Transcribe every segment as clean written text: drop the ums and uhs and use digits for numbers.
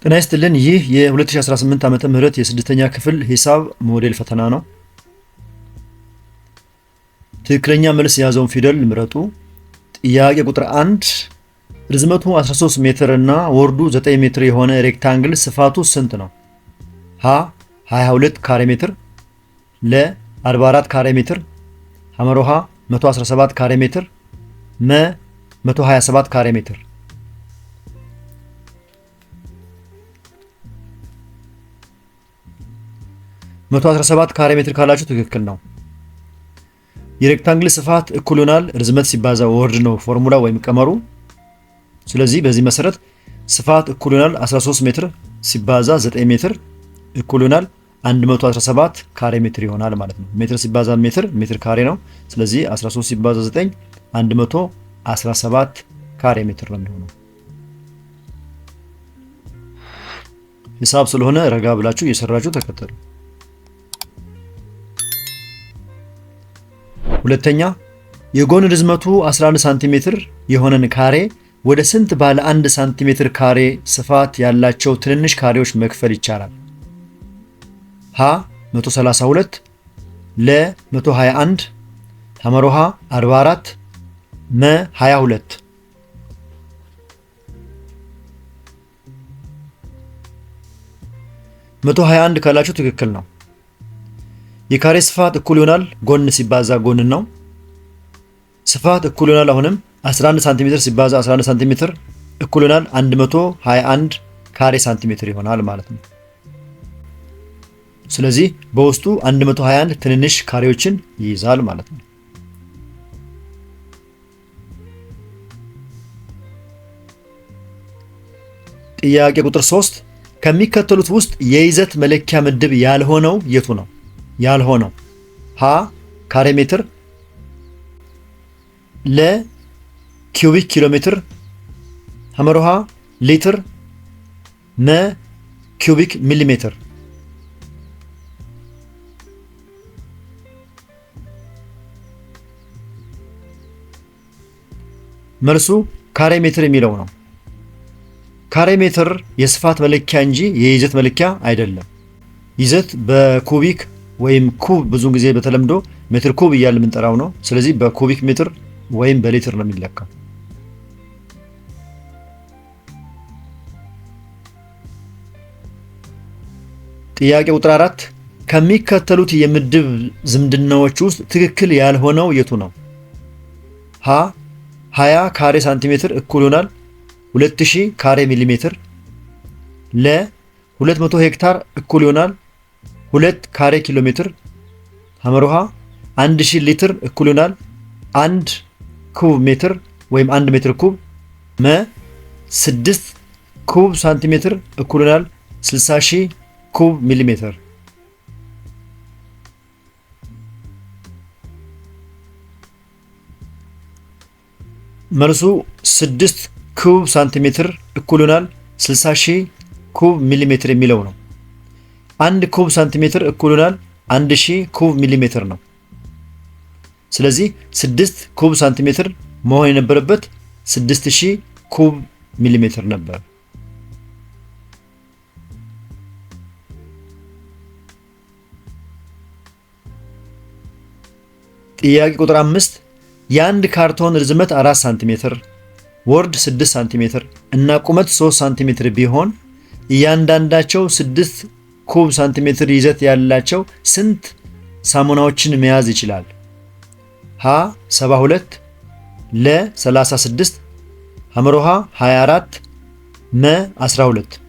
ጤና ይስጥልን። ይህ የ2018 ዓመተ ምህረት የስድስተኛ ክፍል ሂሳብ ሞዴል ፈተና ነው። ትክክለኛ መልስ የያዘውን ፊደል ምረጡ። ጥያቄ ቁጥር 1 ርዝመቱ 13 ሜትር እና ወርዱ 9 ሜትር የሆነ ሬክታንግል ስፋቱ ስንት ነው? ሀ 22 ካሬ ሜትር፣ ለ 44 ካሬ ሜትር፣ ሐመሮሃ 117 ካሬ ሜትር፣ መ 127 ካሬ ሜትር። 117 ካሬ ሜትር ካላችሁ ትክክል ነው። የሬክታንግል ስፋት እኩል ይሆናል ርዝመት ሲባዛ ወርድ ነው ፎርሙላ ወይም ቀመሩ። ስለዚህ በዚህ መሰረት ስፋት እኩል ይሆናል 13 ሜትር ሲባዛ 9 ሜትር እኩል ይሆናል 117 ካሬ ሜትር ይሆናል ማለት ነው። ሜትር ሲባዛ ሜትር ሜትር ካሬ ነው። ስለዚህ 13 ሲባዛ 9 117 ካሬ ሜትር ነው የሚሆነው። ሂሳብ ስለሆነ ረጋ ብላችሁ እየሰራችሁ ተከተሉ። ሁለተኛ የጎን ርዝመቱ 11 ሳንቲሜትር የሆነን ካሬ ወደ ስንት ባለ 1 ሳንቲሜትር ካሬ ስፋት ያላቸው ትንንሽ ካሬዎች መክፈል ይቻላል? ሀ 132፣ ለ 121፣ ሐመሮሃ 44፣ መ 22። መቶ 21 ካላችሁ ትክክል ነው። የካሬ ስፋት እኩል ይሆናል ጎን ሲባዛ ጎን ነው። ስፋት እኩል ይሆናል አሁንም 11 ሳንቲሜትር ሲባዛ 11 ሳንቲሜትር እኩል ይሆናል 121 ካሬ ሳንቲሜትር ይሆናል ማለት ነው። ስለዚህ በውስጡ 121 ትንንሽ ካሬዎችን ይይዛል ማለት ነው። ጥያቄ ቁጥር 3 ከሚከተሉት ውስጥ የይዘት መለኪያ ምድብ ያልሆነው የቱ ነው? ያልሆነው ሀ ካሬ ሜትር፣ ለ ኪዩቢክ ኪሎ ሜትር፣ ሐመሮሃ ሊትር፣ መ ኪዩቢክ ሚሊሜትር። መልሱ ካሬ ሜትር የሚለው ነው። ካሬ ሜትር የስፋት መለኪያ እንጂ የይዘት መለኪያ አይደለም። ይዘት በኩቢክ ወይም ኩብ ብዙ ጊዜ በተለምዶ ሜትር ኩብ እያልን የምንጠራው ነው። ስለዚህ በኩቢክ ሜትር ወይም በሊትር ነው የሚለካው። ጥያቄ ቁጥር 4 ከሚከተሉት የምድብ ዝምድናዎች ውስጥ ትክክል ያልሆነው የቱ ነው? ሀ 20 ካሬ ሳንቲሜትር እኩል ይሆናል 2000 ካሬ ሚሊሜትር፣ ለ 200 ሄክታር እኩል ይሆናል 2 ካሬ ኪሎ ሜትር፣ ሐመሮሃ 1000 ሊትር እኩል ይሆናል 1 ኩብ ሜትር ወይም 1 ሜትር ኩብ፣ መ 6 ኩብ ሳንቲሜትር እኩል ይሆናል 60000 ኩብ ሚሊሜትር። መልሱ 6 ኩብ ሳንቲሜትር እኩል ይሆናል 60000 ኩብ ሚሊሜትር የሚለው ነው። 1 ኩብ ሳንቲሜትር እኩል ይሆናል 1000 ኩብ ሚሊሜትር ነው። ስለዚህ 6 ኩብ ሳንቲሜትር መሆን የነበረበት 6000 ኩብ ሚሊሜትር ነበር። ጥያቄ ቁጥር 5 የአንድ ካርቶን ርዝመት 4 ሳንቲሜትር ወርድ 6 ሳንቲሜትር እና ቁመት 3 ሳንቲሜትር ቢሆን እያንዳንዳቸው 6 ኩብ ሳንቲሜትር ይዘት ያላቸው ስንት ሳሙናዎችን መያዝ ይችላል? ሀ 72፣ ለ 36፣ ሐመሮሃ 24፣ መ 12።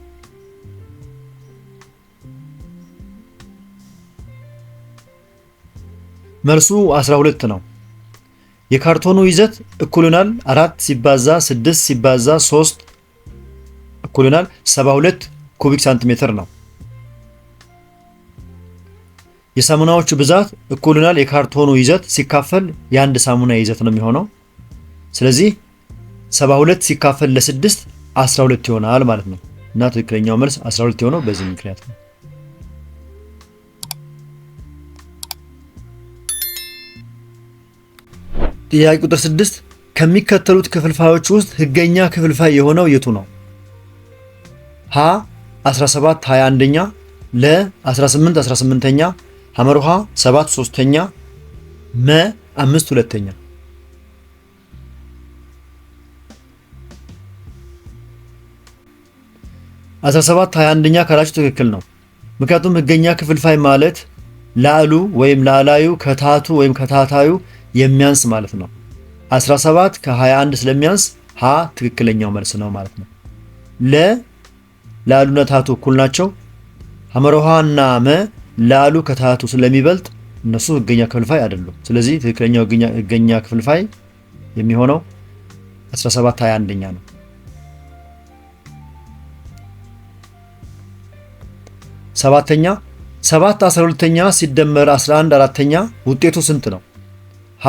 መልሱ 12 ነው። የካርቶኑ ይዘት እኩል ይሆናል 4 ሲባዛ 6 ሲባዛ 3 እኩል ይሆናል 72 ኩቢክ ሳንቲሜትር ነው። የሳሙናዎቹ ብዛት እኩል ይሆናል የካርቶኑ ይዘት ሲካፈል የአንድ ሳሙና ይዘት ነው የሚሆነው። ስለዚህ 72 ሲካፈል ለ6 12 ይሆናል ማለት ነው እና ትክክለኛው መልስ 12 የሆነው በዚህ ምክንያት ነው። ጥያቄ ቁጥር 6 ከሚከተሉት ክፍልፋዮች ውስጥ ህገኛ ክፍልፋይ የሆነው የቱ ነው? ሀ 17 21ኛ ለ 18 18ኛ ሐመርሃ 7 3ኛ መ 5 2ኛ 17 21ኛ ካላችሁ ትክክል ነው። ምክንያቱም ህገኛ ክፍልፋይ ማለት ላዕሉ ወይም ላዕላዩ ከታቱ ወይም ከታታዩ የሚያንስ ማለት ነው። 17 ከ21 ስለሚያንስ ሀ ትክክለኛው መልስ ነው ማለት ነው። ለ ላዕሉና ታቱ እኩል ናቸው። ሐመርሃ እና መ ላዕሉ ከታቱ ስለሚበልጥ እነሱ ህገኛ ክፍልፋይ አይደሉም። ስለዚህ ትክክለኛው ህገኛ ክፍልፋይ የሚሆነው 17 21ኛ ነው። 7ኛ 7 12ኛ ሲደመር 11 4ኛ ውጤቱ ስንት ነው? ሀ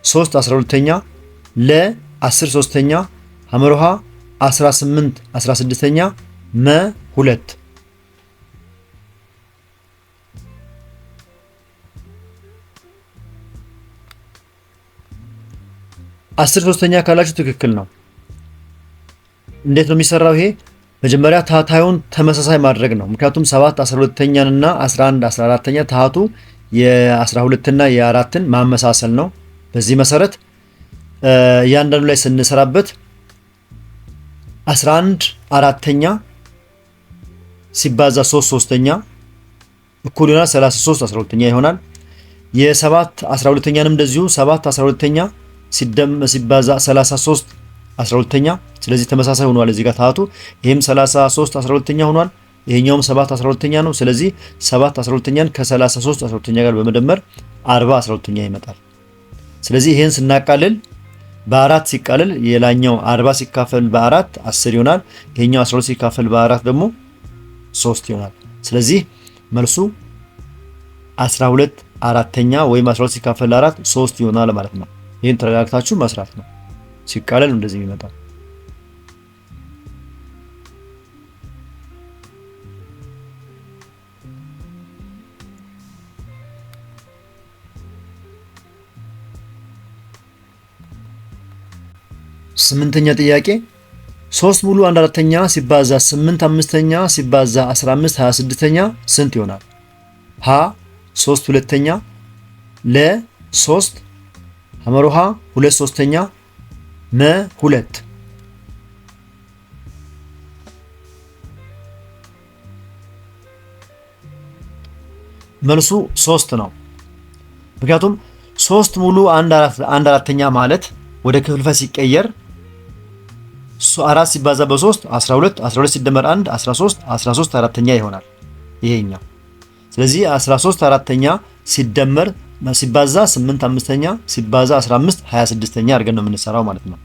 3 12ኛ ለ 10 3ኛ ሐመርሃ 18 16ኛ መ 2 10 3ኛ ካላችሁ ትክክል ነው። እንዴት ነው የሚሰራው ይሄ? መጀመሪያ ታታዩን ተመሳሳይ ማድረግ ነው። ምክንያቱም 7 12ኛን እና 11 14ኛ ታቱ የ12 እና የ4ን ማመሳሰል ነው። በዚህ መሰረት እያንዳንዱ ላይ ስንሰራበት 11 4ኛ ሲባዛ 3 3ኛ እኩል ይሆናል 33 12ኛ ይሆናል። የ7 12ኛንም እንደዚሁ 7 12ኛ ሲባዛ 33 12ኛ ስለዚህ ተመሳሳይ ሆኗል። እዚህ ጋር ታቱ ይሄም 33 12ኛ ሆኗል። ይሄኛውም 7 12ኛ ነው። ስለዚህ 7 12ኛን ከ33 12ኛ ጋር በመደመር 40 12ኛ ይመጣል። ስለዚህ ይሄን ስናቃልል በ4 ሲቃልል የላኛው 40 ሲካፈል በ4 10 ይሆናል። ይሄኛው 12 ሲካፈል በ4 ደግሞ 3 ይሆናል። ስለዚህ መልሱ 12 4ኛ ወይም 12 ሲካፈል 4 3 ይሆናል ማለት ነው። ይሄን ተረጋግታችሁ መስራት ነው። ሲቃለል እንደዚህ የሚመጣው ስምንተኛ ጥያቄ 3 ሙሉ 1/4ኛ ሲባዛ 8 5ኛ ሲባዛ 15 26ኛ ስንት ይሆናል? ሀ 3 2ኛ ለ 3 ሐመርሃ 2 3ኛ መ 2 መልሱ 3 ነው። ምክንያቱም 3 ሙሉ 1/4ኛ ማለት ወደ ክፍልፋይ ሲቀየር 4 ሲባዛ በ3 12 12 ሲደመር 1 13 13 4ኛ ይሆናል ይሄኛው። ስለዚህ 13 4ኛ ሲደመር ሲባዛ 8 5ኛ ሲባዛ 15 26ኛ አድርገን ነው የምንሰራው ማለት ነው።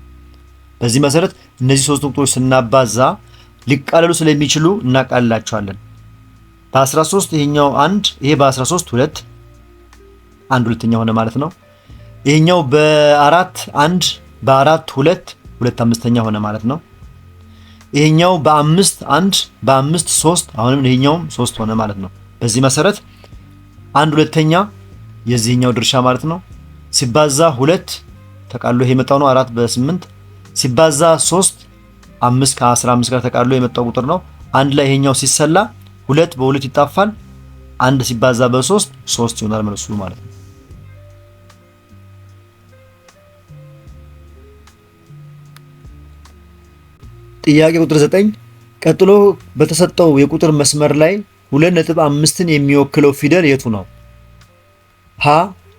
በዚህ መሰረት እነዚህ ሶስት ቁጥሮች ስናባዛ ሊቃለሉ ስለሚችሉ እናቃልላቸዋለን። በ13 ይሄኛው 1 ይሄ በ13 2 1 ሁለተኛ ሆነ ማለት ነው። ይሄኛው በ4 1 በ4 2 2 አምስተኛ ሆነ ማለት ነው። ይሄኛው በ5 1 በ5 3 አሁንም ይሄኛውም 3 ሆነ ማለት ነው። በዚህ መሰረት 1 ሁለተኛ የዚህኛው ድርሻ ማለት ነው ሲባዛ 2 ተቃሎ ይሄ የመጣው ነው 4 በ8 ሲባዛ 3 5 ከ15 ጋር ተቃሎ የመጣው ቁጥር ነው። አንድ ላይ ይሄኛው ሲሰላ 2 በ2 ይጣፋል። 1 ሲባዛ በ3 3 ይሆናል መልሱ ማለት ነው። ጥያቄ ቁጥር 9 ቀጥሎ በተሰጠው የቁጥር መስመር ላይ 2.5ን የሚወክለው ፊደል የቱ ነው? ሀ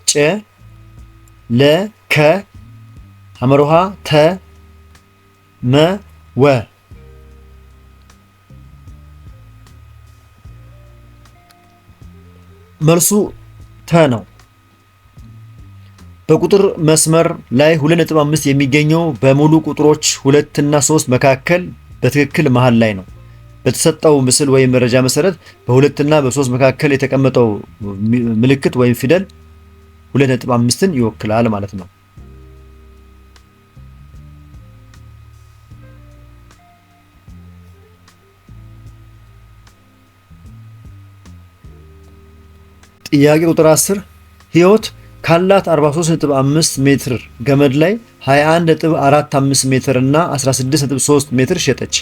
ጨ ለ ከ ሐመርሃ ተ መ ወ መልሱ ተ ነው። በቁጥር መስመር ላይ 2.5 የሚገኘው በሙሉ ቁጥሮች 2 እና 3 መካከል በትክክል መሃል ላይ ነው። በተሰጠው ምስል ወይም መረጃ መሰረት በ2 እና በ3 መካከል የተቀመጠው ምልክት ወይም ፊደል 2.5ን ይወክላል ማለት ነው። ጥያቄ ቁጥር 10 ህይወት ካላት 43.5 ሜትር ገመድ ላይ 21.45 ሜትር እና 16.3 ሜትር ሸጠች።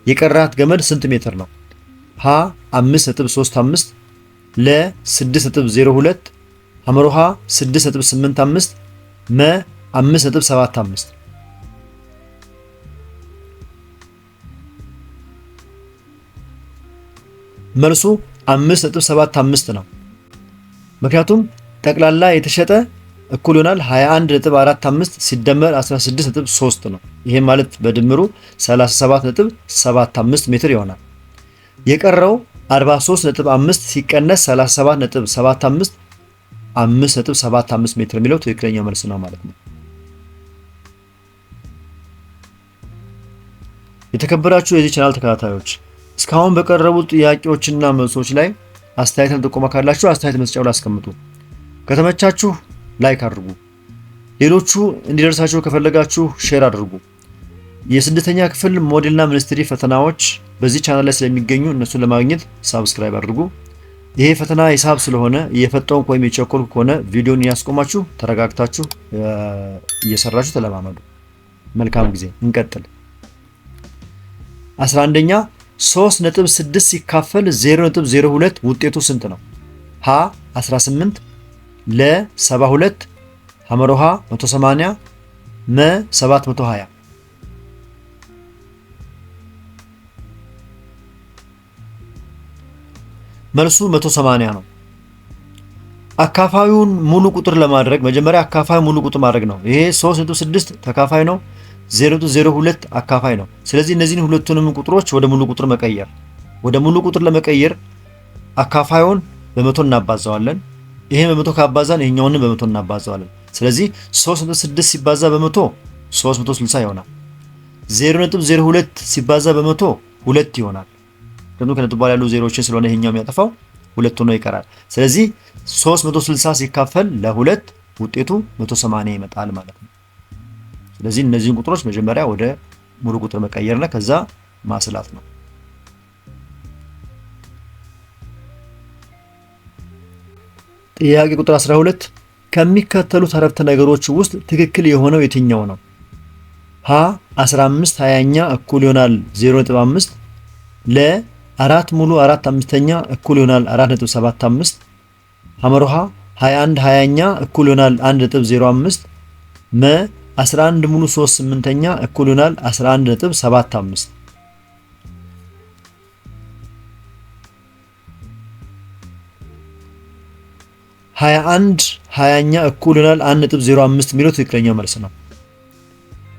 የቀራት ገመድ ስንት ሜትር ነው? ሀ 5.35 ለ 6.02 ሐመሮሃ 6.85 መ 5.75 መልሱ 5.75 ነው። ምክንያቱም ጠቅላላ የተሸጠ እኩል ይሆናል 21.45 ሲደመር 16.3 ነው። ይሄም ማለት በድምሩ 37.75 ሜትር ይሆናል። የቀረው 43.5 ሲቀነስ 37.75 5.75 ሜትር የሚለው ትክክለኛ መልስ ነው ማለት ነው። የተከበራችሁ የዚህ ቻናል ተከታታዮች እስካሁን በቀረቡት ጥያቄዎችና መልሶች ላይ አስተያየትን ጥቆማ ካላችሁ አስተያየት መስጫው ላይ አስቀምጡ። ከተመቻችሁ ላይክ አድርጉ። ሌሎቹ እንዲደርሳችሁ ከፈለጋችሁ ሼር አድርጉ። የስድስተኛ ክፍል ሞዴልና ሚኒስትሪ ፈተናዎች በዚህ ቻናል ላይ ስለሚገኙ እነሱን ለማግኘት ሳብስክራይብ አድርጉ። ይሄ ፈተና ሂሳብ ስለሆነ እየፈጠንኩ ወይም የቸኮልኩ ከሆነ ቪዲዮን ያስቆማችሁ ተረጋግታችሁ እየሰራችሁ ተለማመዱ። መልካም ጊዜ። እንቀጥል። 11ኛ 3.6 ሲካፈል 0.02 ውጤቱ ስንት ነው? ሀ 18 ለ 72 ሐመሮሃ 180 መ 720 መልሱ 180 ነው። አካፋዩን ሙሉ ቁጥር ለማድረግ መጀመሪያ አካፋዩ ሙሉ ቁጥር ማድረግ ነው። ይሄ 3.6 ተካፋይ ነው፣ 0.02 አካፋይ ነው። ስለዚህ እነዚህን ሁለቱንም ቁጥሮች ወደ ሙሉ ቁጥር መቀየር። ወደ ሙሉ ቁጥር ለመቀየር አካፋዩን በመቶ እናባዛዋለን። ይሄን በመቶ ካባዛን ይሄኛውንም በመቶ እናባዛዋለን። ስለዚህ 3.6 ሲባዛ በመቶ 360 ይሆናል። 0.02 ሲባዛ በመቶ 2 ይሆናል። ደግሞ ከነጥብ በኋላ ያሉ ዜሮዎችን ስለሆነ ይሄኛው የሚያጠፋው 2 ሆኖ ይቀራል። ስለዚህ 360 ሲካፈል ለ2 ውጤቱ 180 ይመጣል ማለት ነው። ስለዚህ እነዚህን ቁጥሮች መጀመሪያ ወደ ሙሉ ቁጥር መቀየርና ከዛ ማስላት ነው። ጥያቄ ቁጥር 12 ከሚከተሉት አረፍተ ነገሮች ውስጥ ትክክል የሆነው የትኛው ነው? ሀ 15 20ኛ እኩል ይሆናል 0.5 ለ 4 ሙሉ 4 አምስተኛ እኩል ይሆናል 4.75 ሐመሮሃ 21 20ኛ እኩል ይሆናል 1.05 መ 11 ሙሉ 3 8ኛ እኩል ይሆናል 11.75 21 20ኛ እኩል ይሆናል 1.05 የሚለው ትክክለኛ መልስ ነው።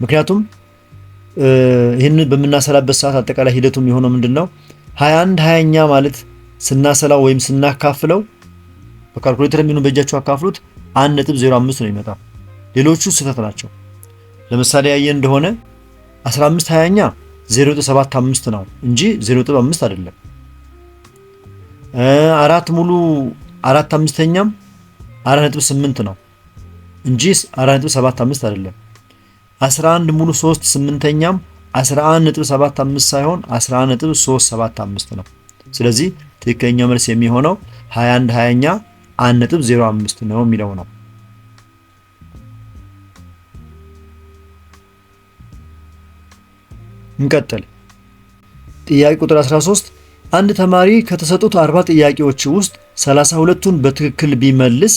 ምክንያቱም ይህንን በምናሰላበት ሰዓት አጠቃላይ ሂደቱ የሚሆነው ምንድነው? 21 20ኛ ማለት ስናሰላው ወይም ስናካፍለው በካልኩሌተር የሚሆነው በእጃችሁ አካፍሉት 1.05 ነው የሚመጣው። ሌሎቹ ስህተት ናቸው። ለምሳሌ ያየን እንደሆነ 15 20ኛ 0.75 ነው እንጂ 0.5 አይደለም። 4 ሙሉ 4 አምስተኛም 4.8 ነው እንጂ 4.75 አይደለም። 11 ሙሉ 3 8ኛም 11.75 ሳይሆን 11.375 ነው። ስለዚህ ትክክለኛ መልስ የሚሆነው 21 20ኛ 1.05 ነው የሚለው ነው። እንቀጥል። ጥያቄ ቁጥር 13 አንድ ተማሪ ከተሰጡት 40 ጥያቄዎች ውስጥ 32ቱን በትክክል ቢመልስ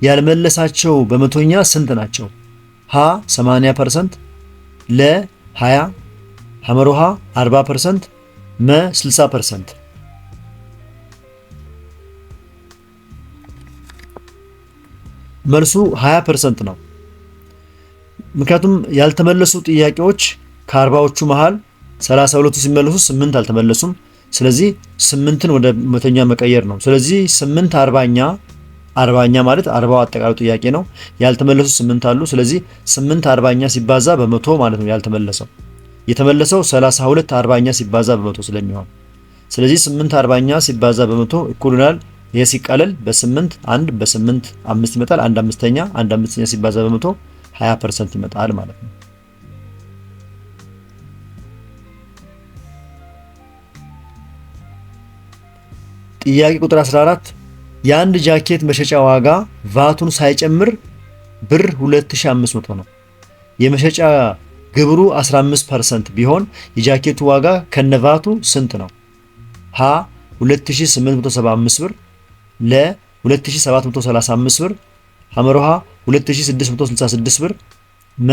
ያልመለሳቸው በመቶኛ ስንት ናቸው? ሀ 80%፣ ለ 20፣ ሐመሮሃ 40%፣ መ 60%። መልሱ 20% ነው። ምክንያቱም ያልተመለሱ ጥያቄዎች ከ40ዎቹ መሃል 32ቱ ሲመለሱ 8 አልተመለሱም። ስለዚህ 8ን ወደ መቶኛ መቀየር ነው። ስለዚህ 8 40ኛ ማለት 40ው አጠቃላይ ጥያቄ ነው። ያልተመለሱ 8 አሉ። ስለዚህ 8 40ኛ ሲባዛ በመቶ ማለት ነው ያልተመለሰው። የተመለሰው 32 40ኛ ሲባዛ በመቶ ስለሚሆን ስለዚህ 8 40ኛ ሲባዛ በመቶ እኩል ይሆናል። ይሄ ሲቃለል በ8 1 በ8 5 ይመጣል። 1 አምስተኛ 1 አምስተኛ ሲባዛ በመቶ 20% ይመጣል ማለት ነው። ጥያቄ ቁጥር 14 የአንድ ጃኬት መሸጫ ዋጋ ቫቱን ሳይጨምር ብር 2500 ነው። የመሸጫ ግብሩ 15% ቢሆን የጃኬቱ ዋጋ ከነቫቱ ስንት ነው? ሀ 2875 ብር፣ ለ 2735 ብር፣ ሐመሮሃ 2666 ብር፣ መ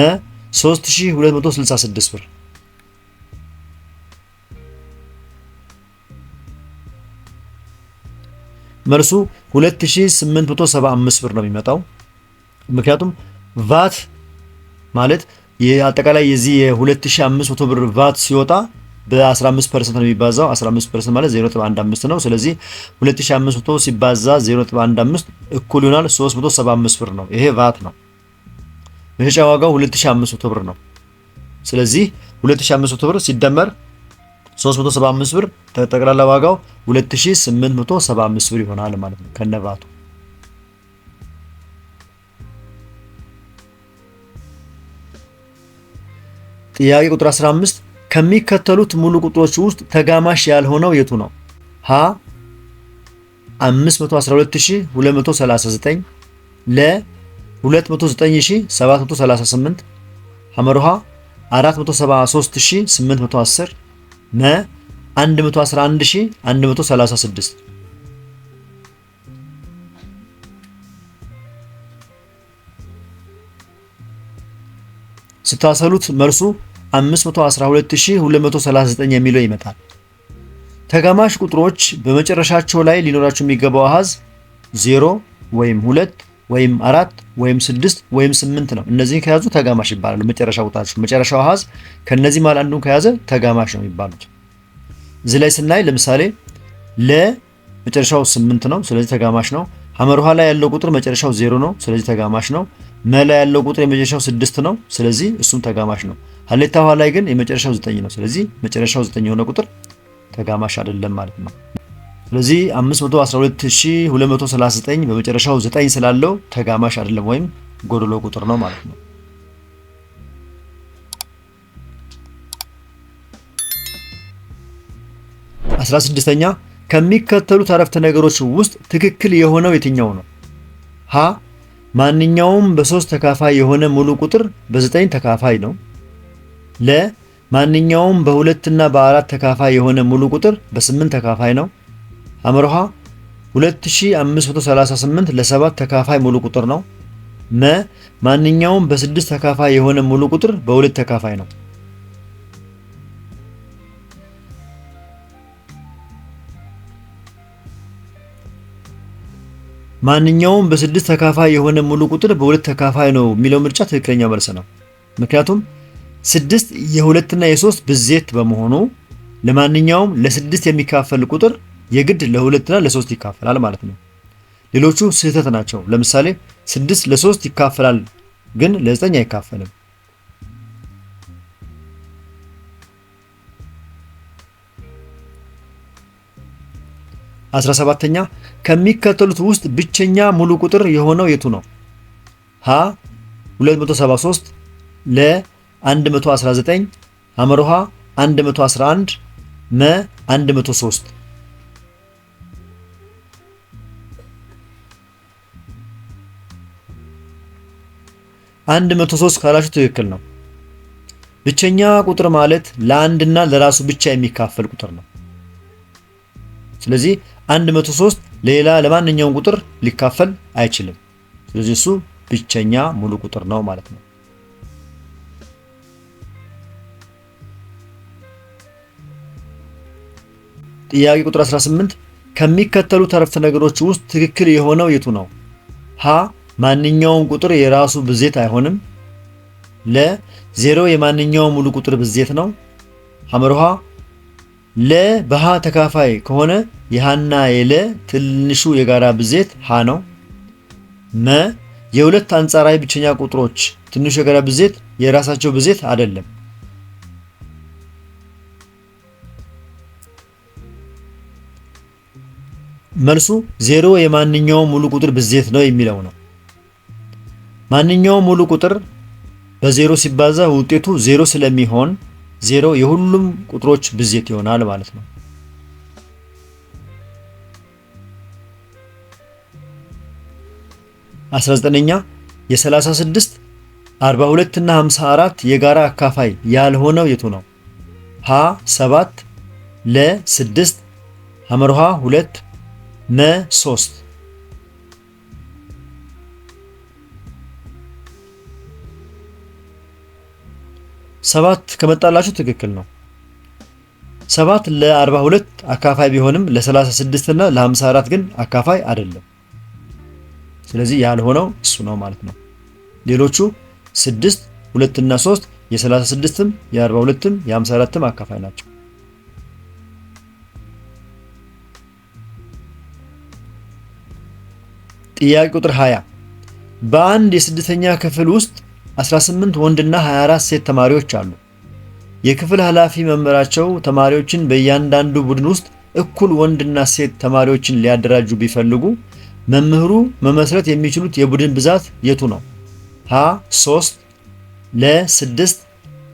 3266 ብር። መልሱ 2875 ብር ነው የሚመጣው። ምክንያቱም ቫት ማለት የአጠቃላይ የዚህ የ2500 ብር ቫት ሲወጣ በ15% ነው የሚባዛው። 15% ማለት 0.15 ነው። ስለዚህ 2500 ሲባዛ 0.15 እኩል ይሆናል 375 ብር ነው። ይሄ ቫት ነው። መሸጫ ዋጋው 2500 ብር ነው። ስለዚህ 2500 ብር ሲደመር 375 ብር ጠቅላላ ዋጋው 2875 ብር ይሆናል ማለት ነው ከነቫቱ። ጥያቄ ቁጥር 15 ከሚከተሉት ሙሉ ቁጥሮች ውስጥ ተጋማሽ ያልሆነው የቱ ነው? ሀ 512239፣ ለ 209738፣ ሐመሩሃ 473810፣ መ 111136። ስታሰሉት መልሱ 512239 የሚለው ይመጣል። ተጋማሽ ቁጥሮች በመጨረሻቸው ላይ ሊኖራቸው የሚገባው አሃዝ 0 ወይም 2 ወይም 4 ወይም 6 ወይም 8 ነው። እነዚህን ከያዙ ተጋማሽ ይባላሉ። መጨረሻው ቁጥራቸው መጨረሻው አሃዝ ከነዚህ ማለት አንዱን ከያዘ ተጋማሽ ነው የሚባሉት። እዚህ ላይ ስናይ ለምሳሌ ለመጨረሻው 8 ነው፣ ስለዚህ ተጋማሽ ነው። ሐመሩሃ ላይ ያለው ቁጥር መጨረሻው 0 ነው፣ ስለዚህ ተጋማሽ ነው። መ ላይ ያለው ቁጥር የመጨረሻው 6 ነው፣ ስለዚህ እሱም ተጋማሽ ነው። ሀሌታ ውሃ ላይ ግን የመጨረሻው 9 ነው፣ ስለዚህ መጨረሻው 9 የሆነ ቁጥር ተጋማሽ አይደለም ማለት ነው። ስለዚህ 512239 በመጨረሻው 9 ስላለው ተጋማሽ አይደለም ወይም ጎደሎ ቁጥር ነው ማለት ነው። 16ኛ ከሚከተሉት አረፍተ ነገሮች ውስጥ ትክክል የሆነው የትኛው ነው? ሀ ማንኛውም በ3 ተካፋይ የሆነ ሙሉ ቁጥር በ9 ተካፋይ ነው። ለ ማንኛውም በ2 እና በ4 ተካፋይ የሆነ ሙሉ ቁጥር በ8 ተካፋይ ነው። ሐመሩሃ 2538 ለ7 ተካፋይ ሙሉ ቁጥር ነው። መ ማንኛውም በ6 ተካፋይ የሆነ ሙሉ ቁጥር በ2 ተካፋይ ነው። ማንኛውም በ6 ተካፋይ የሆነ ሙሉ ቁጥር በ2 ተካፋይ ነው የሚለው ምርጫ ትክክለኛ መልስ ነው። ምክንያቱም 6 የ2 እና የ3 ብዜት በመሆኑ ለማንኛውም ለ6 የሚካፈል ቁጥር የግድ ለ2 እና ለ3 ይካፈላል ማለት ነው። ሌሎቹ ስህተት ናቸው። ለምሳሌ 6 ለ3 ይካፈላል ግን ለ9 አይካፈልም። 17ኛ ከሚከተሉት ውስጥ ብቸኛ ሙሉ ቁጥር የሆነው የቱ ነው? ሀ 273፣ ለ 119፣ ሐመሩሃ 111፣ መ 103። 103 ካላችሁ ትክክል ነው። ብቸኛ ቁጥር ማለት ለአንድ እና ለራሱ ብቻ የሚካፈል ቁጥር ነው። ስለዚህ 103 ሌላ ለማንኛውም ቁጥር ሊካፈል አይችልም። ስለዚህ እሱ ብቸኛ ሙሉ ቁጥር ነው ማለት ነው። ጥያቄ ቁጥር 18 ከሚከተሉት አረፍተ ነገሮች ውስጥ ትክክል የሆነው የቱ ነው? ሀ ማንኛውም ቁጥር የራሱ ብዜት አይሆንም። ለ 0 የማንኛውም ሙሉ ቁጥር ብዜት ነው። ሐመሩሃ ለ በሃ ተካፋይ ከሆነ የሃና የለ ትንሹ የጋራ ብዜት ሃ ነው። መ የሁለት አንጻራዊ ብቸኛ ቁጥሮች ትንሹ የጋራ ብዜት የራሳቸው ብዜት አይደለም። መልሱ 0 የማንኛውም ሙሉ ቁጥር ብዜት ነው የሚለው ነው። ማንኛውም ሙሉ ቁጥር በ0 ሲባዛ ውጤቱ 0 ስለሚሆን 0 የሁሉም ቁጥሮች ብዜት ይሆናል ማለት ነው። የ19ኛ የ36 42 እና 54 የጋራ አካፋይ ያልሆነው የቱ ነው? ሀ 7፣ ለ 6፣ ሐመርሃ 2 መ 3 7 ከመጣላችሁ ትክክል ነው። 7 ለ42 አካፋይ ቢሆንም ለ36 እና ለ54 ግን አካፋይ አይደለም። ስለዚህ ያልሆነው እሱ ነው ማለት ነው። ሌሎቹ 6 2 እና 3 የ36ም የ42ም የ54ም አካፋይ ናቸው። ጥያቄ ቁጥር 20 በአንድ የስድስተኛ ክፍል ውስጥ 18 ወንድና 24 ሴት ተማሪዎች አሉ። የክፍል ኃላፊ መምህራቸው ተማሪዎችን በእያንዳንዱ ቡድን ውስጥ እኩል ወንድና ሴት ተማሪዎችን ሊያደራጁ ቢፈልጉ መምህሩ መመስረት የሚችሉት የቡድን ብዛት የቱ ነው? ሀ 3 ለ 6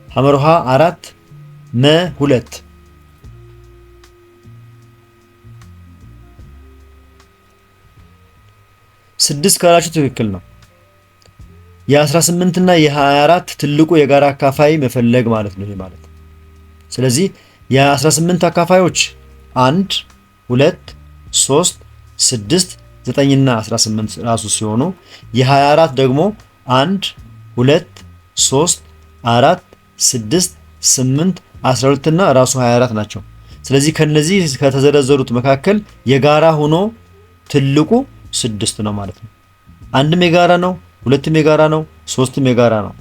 ሐመርሃ 4 መ 2 6 ካላችሁ ትክክል ነው። የ18 እና የ24 ትልቁ የጋራ አካፋይ መፈለግ ማለት ነው። ይሄ ማለት ስለዚህ የ18 አካፋዮች 1 2 3 6 9 እና 18 ራሱ ሲሆኑ የ24 ደግሞ 1 2 3 4 6 8 12 እና ራሱ 24 ናቸው። ስለዚህ ከነዚህ ከተዘረዘሩት መካከል የጋራ ሆኖ ትልቁ 6 ነው ማለት ነው። አንድም የጋራ ነው፣ ሁለትም የጋራ ነው፣ ሶስትም የጋራ ነው።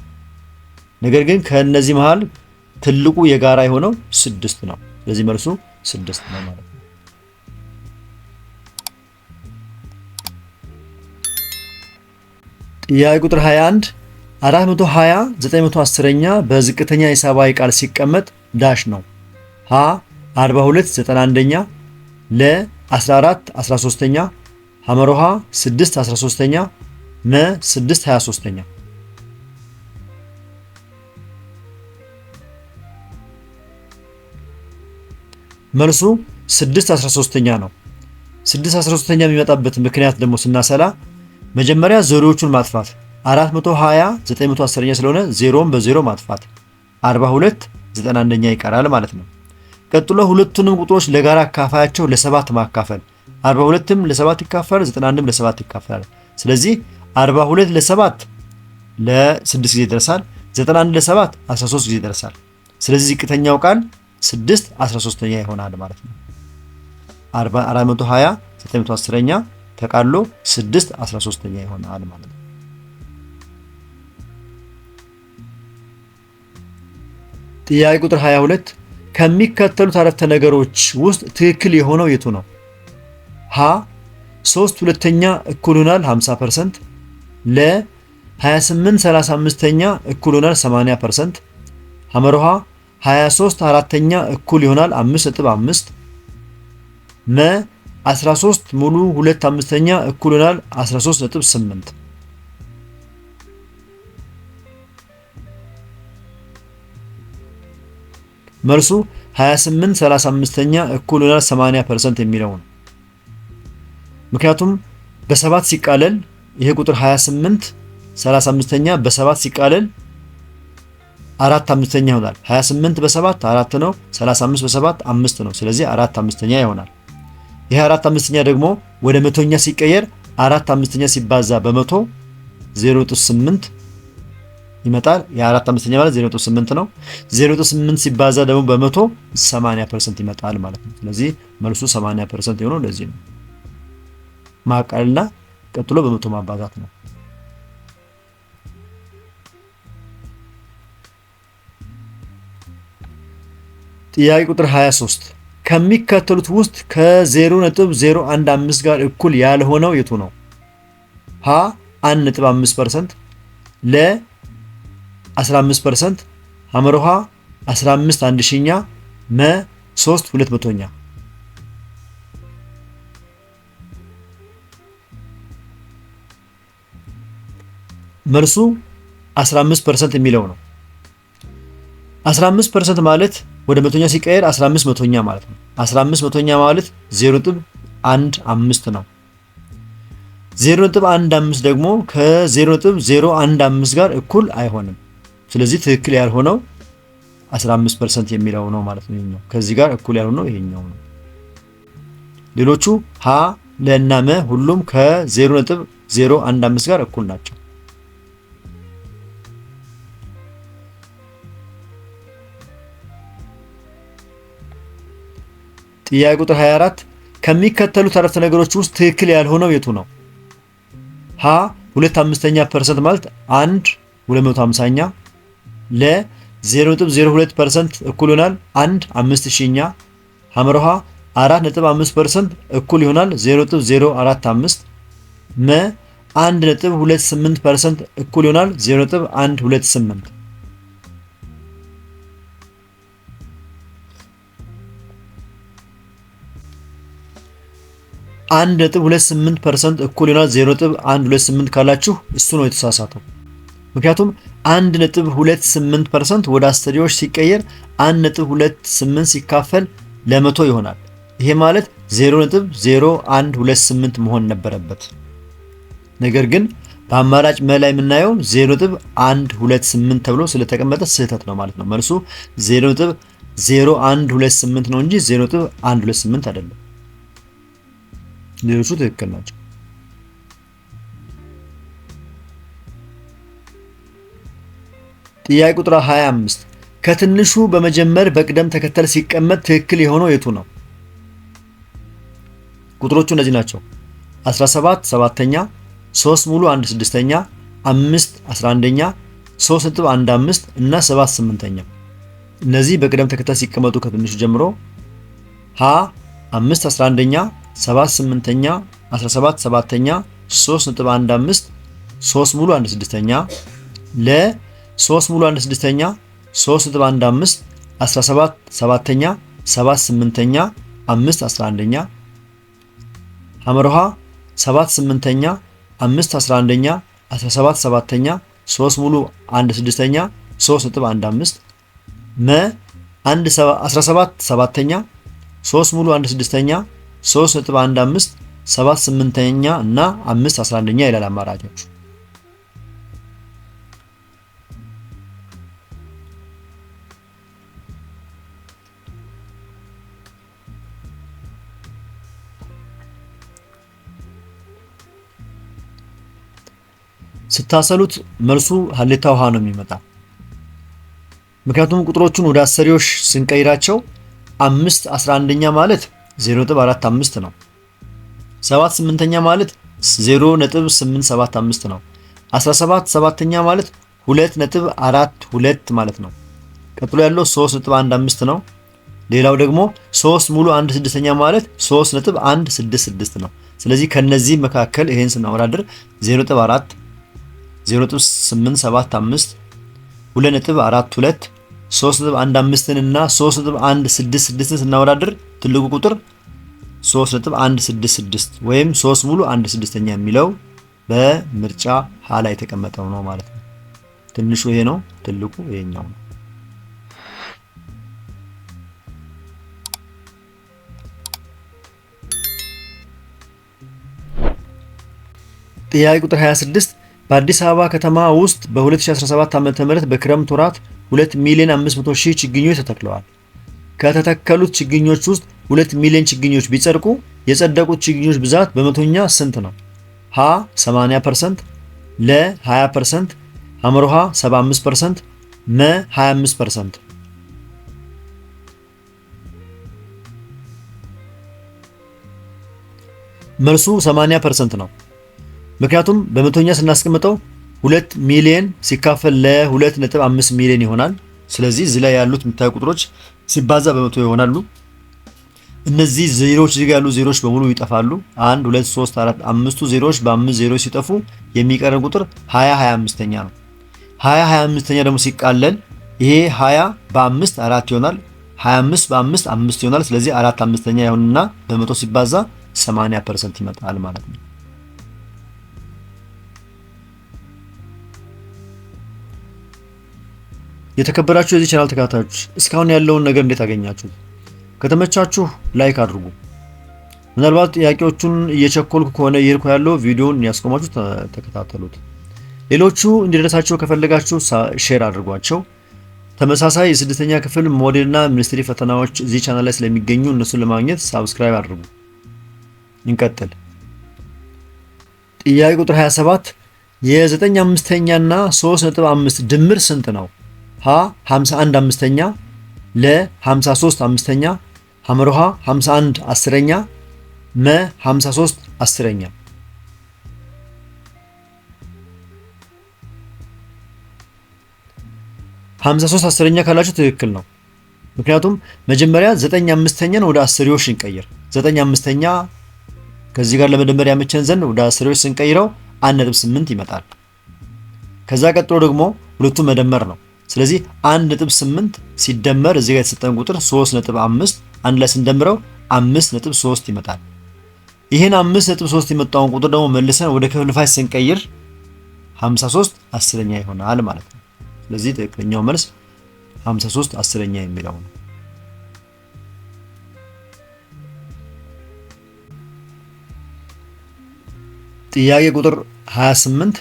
ነገር ግን ከነዚህ መሃል ትልቁ የጋራ የሆነው 6 ነው። ስለዚህ መልሱ 6 ነው ማለት ነው። ጥያቄ ቁጥር 21 420 910ኛ በዝቅተኛ ሂሳባዊ ቃል ሲቀመጥ ዳሽ ነው። ሀ 42 91ኛ ለ 14 13ኛ ሐመርሃ 6 13ኛ መ 6 23ኛ መልሱ 6 13ኛ ነው። 6 13ኛ የሚመጣበት ምክንያት ደግሞ ስናሰላ መጀመሪያ ዜሮዎቹን ማጥፋት 420 910ኛ ስለሆነ ዜሮን በዜሮ ማጥፋት 42 91ኛ ይቀራል ማለት ነው። ቀጥሎ ሁለቱንም ቁጥሮች ለጋራ አካፋያቸው ለ7 ማካፈል 42ም ለ7 ይካፈላል፣ 91ም ለ7 ይካፈላል። ስለዚህ 42 ለ7 ለ6 ጊዜ ይደርሳል፣ 91 ለ7 13 ጊዜ ይደርሳል። ስለዚህ ዝቅተኛው ቃል 6 13ኛ ይሆናል ማለት ነው። 420 910ኛ ተቃሎ 6 13ኛ ይሆናል ማለት ነው። ጥያቄ ቁጥር 22 ከሚከተሉት አረፍተ ነገሮች ውስጥ ትክክል የሆነው የቱ ነው? ሀ 3 ሁለተኛ እኩል ይሆናል 50%፣ ለ 28 35ኛ እኩል ይሆናል 80%፣ ሐመርሃ 23 አራተኛ እኩል ይሆናል 5.5፣ መ 13 ሙሉ 2 አምስተኛ እኩል ይሆናል 13.8። መልሱ 28 35ኛ እኩል ይሆናል 80% የሚለው ነው። ምክንያቱም በ7 ሲቃለል ይሄ ቁጥር 28 35ኛ በ7 ሲቃለል 4 አምስተኛ ይሆናል። 28 በ7 4 ነው፣ 35 በ7 5 ነው። ስለዚህ 4 አምስተኛ ይሆናል። ይሄ 4 አምስተኛ ደግሞ ወደ መቶኛ ሲቀየር 4 አምስተኛ ሲባዛ በመቶ 0.8 ይመጣል። የ4 አምስተኛ ማለት 0.8 ነው። 0.8 ሲባዛ ደግሞ በመቶ 80% ይመጣል ማለት ነው። ስለዚህ መልሱ 80% የሆነው ለዚህ ነው። ማቃለልና ቀጥሎ በመቶ ማባዛት ነው። ጥያቄ ቁጥር 23 ከሚከተሉት ውስጥ ከ0.015 ጋር እኩል ያልሆነው የቱ ነው? ሀ 1.5%፣ ለ 15%፣ ሐመርሃ 15 1/1000ኛ፣ መ 3 200ኛ። መልሱ 15% የሚለው ነው። 15% ማለት ወደ መቶኛ ሲቀየር 15 መቶኛ ማለት ነው። 15 መቶኛ ማለት 0.15 ነው። 0.15 ደግሞ ከ0.015 ጋር እኩል አይሆንም። ስለዚህ ትክክል ያልሆነው 15% የሚለው ነው ማለት ነው። ይሄኛው ከዚህ ጋር እኩል ያልሆነው ይሄኛው ነው። ሌሎቹ ሀ፣ ለ እና መ ሁሉም ከ0.015 ጋር እኩል ናቸው። ጥያቄ ቁጥር 24 ከሚከተሉት አረፍተ ነገሮች ውስጥ ትክክል ያልሆነው የቱ ነው? ሀ 2/5% ማለት 1 250ኛ፣ ለ 0.02% እኩል ይሆናል 1 5000ኛ፣ ሐመርሃ 4.5% እኩል ይሆናል 0.045፣ መ 1.28% እኩል ይሆናል 0.128። 1.28% እኩል ይሆናል 0.128 ካላችሁ እሱ ነው የተሳሳተው። ምክንያቱም 1.28% ወደ አስተርዮሽ ሲቀየር 1.28 ሲካፈል ለመቶ ይሆናል። ይሄ ማለት 0.0128 መሆን ነበረበት። ነገር ግን በአማራጭ መ ላይ የምናየው 0.128 ተብሎ ስለተቀመጠ ስህተት ነው ማለት ነው። መልሱ 0.0128 ነው እንጂ 0.128 አይደለም። ሌሎቹ ትክክል ናቸው። ጥያቄ ቁጥር 25 ከትንሹ በመጀመር በቅደም ተከተል ሲቀመጥ ትክክል የሆነው የቱ ነው? ቁጥሮቹ እነዚህ ናቸው። 17 7ኛ፣ 3 ሙሉ 1 6ኛ፣ 5 11ኛ፣ 3.15 እና 7 8ኛ። እነዚህ በቅደም ተከተል ሲቀመጡ ከትንሹ ጀምሮ ሀ 5 11ኛ፣ 7 8ኛ፣ 17 7ኛ፣ 3.15 3 ሙሉ 1 6ኛ፣ ለ 3 ሙሉ 1 6ኛ፣ 3.15 17 7ኛ፣ 7 8ኛ፣ 5 11ኛ፣ ሐመርሃ 7 8ኛ፣ 5 11ኛ፣ 17 7ኛ፣ 3 ሙሉ 1 6ኛ፣ 3.15 መ 17 7ኛ፣ 3 ሙሉ 1 6ኛ፣ 3.15 7 8ኛ እና 5 11ኛ ይላል አማራጮቹ። ስታሰሉት መልሱ ሀሌታ ውሃ ነው የሚመጣ። ምክንያቱም ቁጥሮቹን ወደ አሰሪዎች ስንቀይራቸው 5 11ኛ ማለት 0.45 ነው። 7 8ኛ ማለት 0.875 ነው። 17 7ኛ ማለት 2.42 ማለት ነው። ቀጥሎ ያለው 3.15 ነው። ሌላው ደግሞ 3 ሙሉ 1 6ኛ ማለት 3.166 ነው። ስለዚህ ከነዚህ መካከል ይሄን ስናወዳድር 0.4 0.875 2.42 3.15 እና 3.166 ስናወዳድር ትልቁ ቁጥር 3.166 ወይም 3 ሙሉ 1 6ኛ የሚለው በምርጫ ሀ ላይ የተቀመጠው ነው ማለት ነው። ትንሹ ይሄ ነው፣ ትልቁ ይሄኛው ነው። ጥያቄ ቁጥር 26 በአዲስ አበባ ከተማ ውስጥ በ2017 ዓ.ም በክረምት ወራት 2,500,000 ችግኞች ተተክለዋል። ከተተከሉት ችግኞች ውስጥ 2 ሚሊዮን ችግኞች ቢጸድቁ የጸደቁት ችግኞች ብዛት በመቶኛ ስንት ነው? ሀ 80%፣ ለ 20%፣ ሐመርሃ 75%፣ መ 25%። መልሱ 80% ነው። ምክንያቱም በመቶኛ ስናስቀምጠው 2 ሚሊዮን ሲካፈል ለ2.5 ሚሊዮን ይሆናል። ስለዚህ እዚህ ላይ ያሉት የምታዩ ቁጥሮች ሲባዛ በመቶ ይሆናሉ። እነዚህ ዜሮዎች እዚህ ጋር ያሉ ዜሮዎች በሙሉ ይጠፋሉ። 1 2 3 4 5ቱ ዜሮዎች በ5 ዜሮዎች ሲጠፉ የሚቀረን ቁጥር 25ኛ ነው። 25ኛ ደግሞ ሲቃለል ይሄ 20 በ5 4 ይሆናል። 25 በ5 5 ይሆናል። ስለዚህ 4/5ኛ ይሆንና በመቶ ሲባዛ 80% ይመጣል ማለት ነው። የተከበራችሁ የዚህ ቻናል ተከታታዮች እስካሁን ያለውን ነገር እንዴት አገኛችሁ? ከተመቻችሁ ላይክ አድርጉ። ምናልባት ጥያቄዎቹን እየቸኮልኩ ከሆነ እየሄድኩ ያለው ቪዲዮውን ያስቆማችሁ ተከታተሉት። ሌሎቹ እንዲደርሳቸው ከፈለጋችሁ ሼር አድርጓቸው። ተመሳሳይ የስድስተኛ ክፍል ሞዴልና ሚኒስትሪ ፈተናዎች እዚህ ቻናል ላይ ስለሚገኙ እነሱን ለማግኘት ሳብስክራይብ አድርጉ። እንቀጥል። ጥያቄ ቁጥር 27 የ9 አምስተኛ እና 3.5 ድምር ስንት ነው? ሀ 51 አምስተኛ፣ ለ 53 አምስተኛ፣ ሐመርሃ 51 አስረኛ፣ መ 53 አስረኛ። 53 አስረኛ ካላችሁ ትክክል ነው። ምክንያቱም መጀመሪያ 9 አምስተኛን ወደ አስርዮሽ እንቀይር። 9 አምስተኛ ከዚህ ጋር ለመደመር ያመቸን ዘንድ ወደ አስርዮሽ ስንቀይረው 1.8 ይመጣል። ከዛ ቀጥሎ ደግሞ ሁለቱ መደመር ነው። ስለዚህ 1.8 ሲደመር እዚህ ጋር የተሰጠን ቁጥር 3.5 አንድ ላይ ስንደምረው 5.3 ይመጣል። ይህን 5.3 የመጣውን ቁጥር ደግሞ መልሰን ወደ ክፍልፋይ ስንቀይር 53 አስረኛ ይሆናል ማለት ነው። ስለዚህ ትክክለኛው መልስ 53 አስረኛ የሚለው ነው። ጥያቄ ቁጥር 28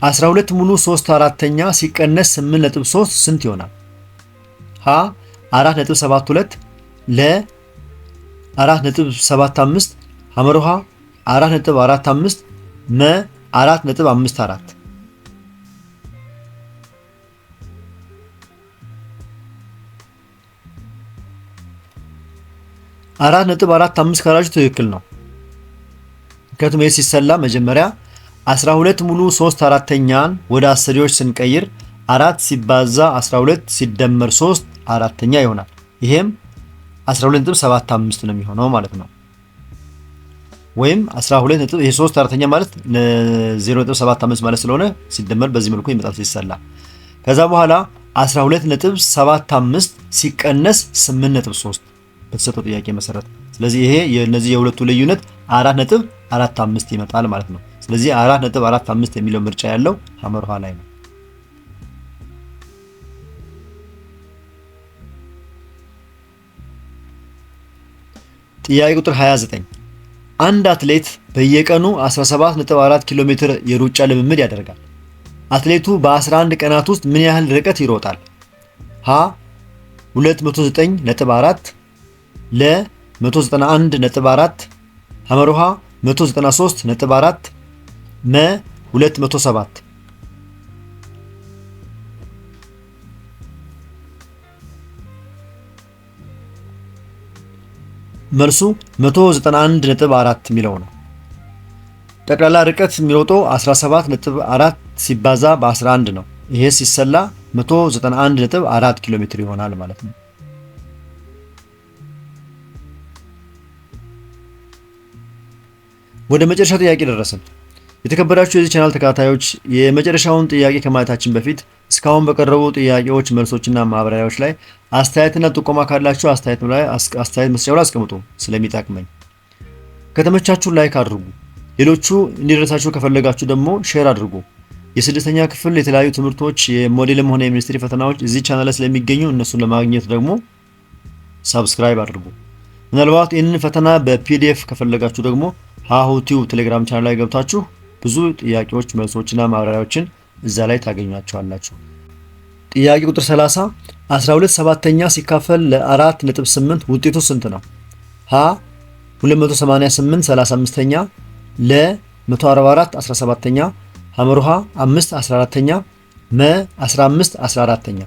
12 ሙሉ 3/4ኛ ሲቀነስ 8.3 ስንት ይሆናል? ሀ 4.72፣ ለ 4.75፣ ሐመርሃ 4.45፣ መ 4.54። 4.45 ካላችሁ ትክክል ነው። ምክንያቱም ይህ ሲሰላ መጀመሪያ 12 ሙሉ 3/4ኛን ወደ አስርዮሽ ስንቀይር 4 ሲባዛ 12 ሲደመር 3 አራተኛ ይሆናል። ይሄም 12.75 ነው የሚሆነው ማለት ነው። ወይም 12 ይሄ 3 አራተኛ ማለት 0.75 ማለት ስለሆነ ሲደመር በዚህ መልኩ ይመጣል ሲሰላ። ከዛ በኋላ 12.75 ሲቀነስ 8.3 በተሰጠው ጥያቄ መሰረት። ስለዚህ ይሄ የነዚህ የሁለቱ ልዩነት 4.45 ይመጣል ማለት ነው። ስለዚህ 4.45 የሚለው ምርጫ ያለው ሐመርሃ ላይ ነው። ጥያቄ ቁጥር 29 አንድ አትሌት በየቀኑ 17.4 ኪሎ ሜትር የሩጫ ልምምድ ያደርጋል። አትሌቱ በ11 ቀናት ውስጥ ምን ያህል ርቀት ይሮጣል? ሀ 209.4፣ ለ 191.4፣ ሐመርሃ 193.4፣ መ 207። መልሱ 191.4 የሚለው ነው። ጠቅላላ ርቀት የሚሮጠው 17.4 ሲባዛ በ11 ነው። ይሄ ሲሰላ 191.4 ኪሎ ሜትር ይሆናል ማለት ነው። ወደ መጨረሻው ጥያቄ ደረስን። የተከበራችሁ የዚህ ቻናል ተከታታዮች የመጨረሻውን ጥያቄ ከማለታችን በፊት እስካሁን በቀረቡ ጥያቄዎች መልሶችና ማብራሪያዎች ላይ አስተያየትና ጥቆማ ካላችሁ አስተያየት መስጫው ላይ አስቀምጡ ስለሚጠቅመኝ። ከተመቻችሁ ላይክ አድርጉ። ሌሎቹ እንዲደርሳችሁ ከፈለጋችሁ ደግሞ ሼር አድርጉ። የስድስተኛ ክፍል የተለያዩ ትምህርቶች የሞዴልም ሆነ የሚኒስትሪ ፈተናዎች እዚህ ቻናል ላይ ስለሚገኙ እነሱን ለማግኘት ደግሞ ሰብስክራይብ አድርጉ። ምናልባት ይህንን ፈተና በፒዲኤፍ ከፈለጋችሁ ደግሞ ሀሁ ቲዩብ ቴሌግራም ቻናል ላይ ገብታችሁ ብዙ ጥያቄዎች መልሶችና ማብራሪያዎችን እዛ ላይ ታገኟቸዋላችሁ። ጥያቄ ቁጥር 30 12 ሰባተኛ ሲካፈል ለ4.8 ውጤቱ ስንት ነው? ሀ 288 35ኛ፣ ለ 144 17ኛ፣ ሐመርሃ 5 14ኛ፣ መ 15 14ኛ።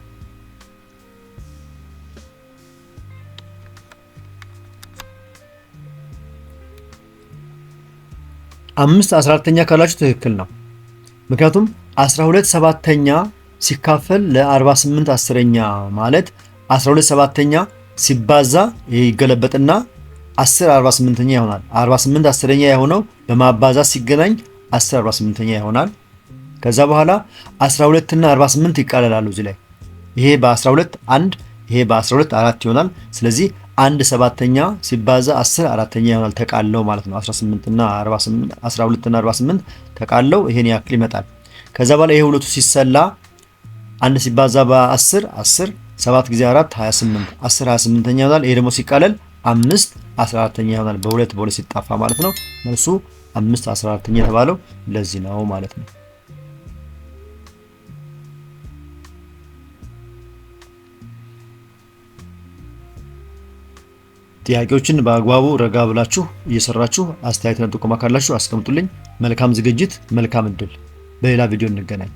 5 14ኛ ካላችሁ ትክክል ነው። ምክንያቱም 12 ሰባተኛ ሲካፈል ለ48 አስረኛ ማለት 12 ሰባተኛ ሲባዛ ይገለበጥና 10 48ኛ ይሆናል። 48 አስረኛ የሆነው በማባዛት ሲገናኝ 10 48ኛ ይሆናል። ከዛ በኋላ 12 እና 48 ይቃለላሉ እዚህ ላይ። ይሄ በ12 1 ይሄ በ12 4 ይሆናል። ስለዚህ 1 ሰባተኛ ሲባዛ 10 አራተኛ ይሆናል ተቃለው ማለት ነው። 18 እና 48 12 እና 48 ተቃለው ይሄን ያክል ይመጣል። ከዛ በኋላ ይሄ ሁለቱ ሲሰላ 1 ሲባዛ በ10 10 7 ጊዜ 4 28 10 28ኛ ይሆናል። ይሄ ደግሞ ሲቃለል 5 14ኛ ይሆናል። በሁለት ሲጣፋ ማለት ነው። መልሱ 5 14ኛ የተባለው ለዚህ ነው ማለት ነው። ጥያቄዎችን በአግባቡ ረጋ ብላችሁ እየሰራችሁ አስተያየትና ጥቆማ ካላችሁ አስቀምጡልኝ። መልካም ዝግጅት፣ መልካም እድል። በሌላ ቪዲዮ እንገናኝ።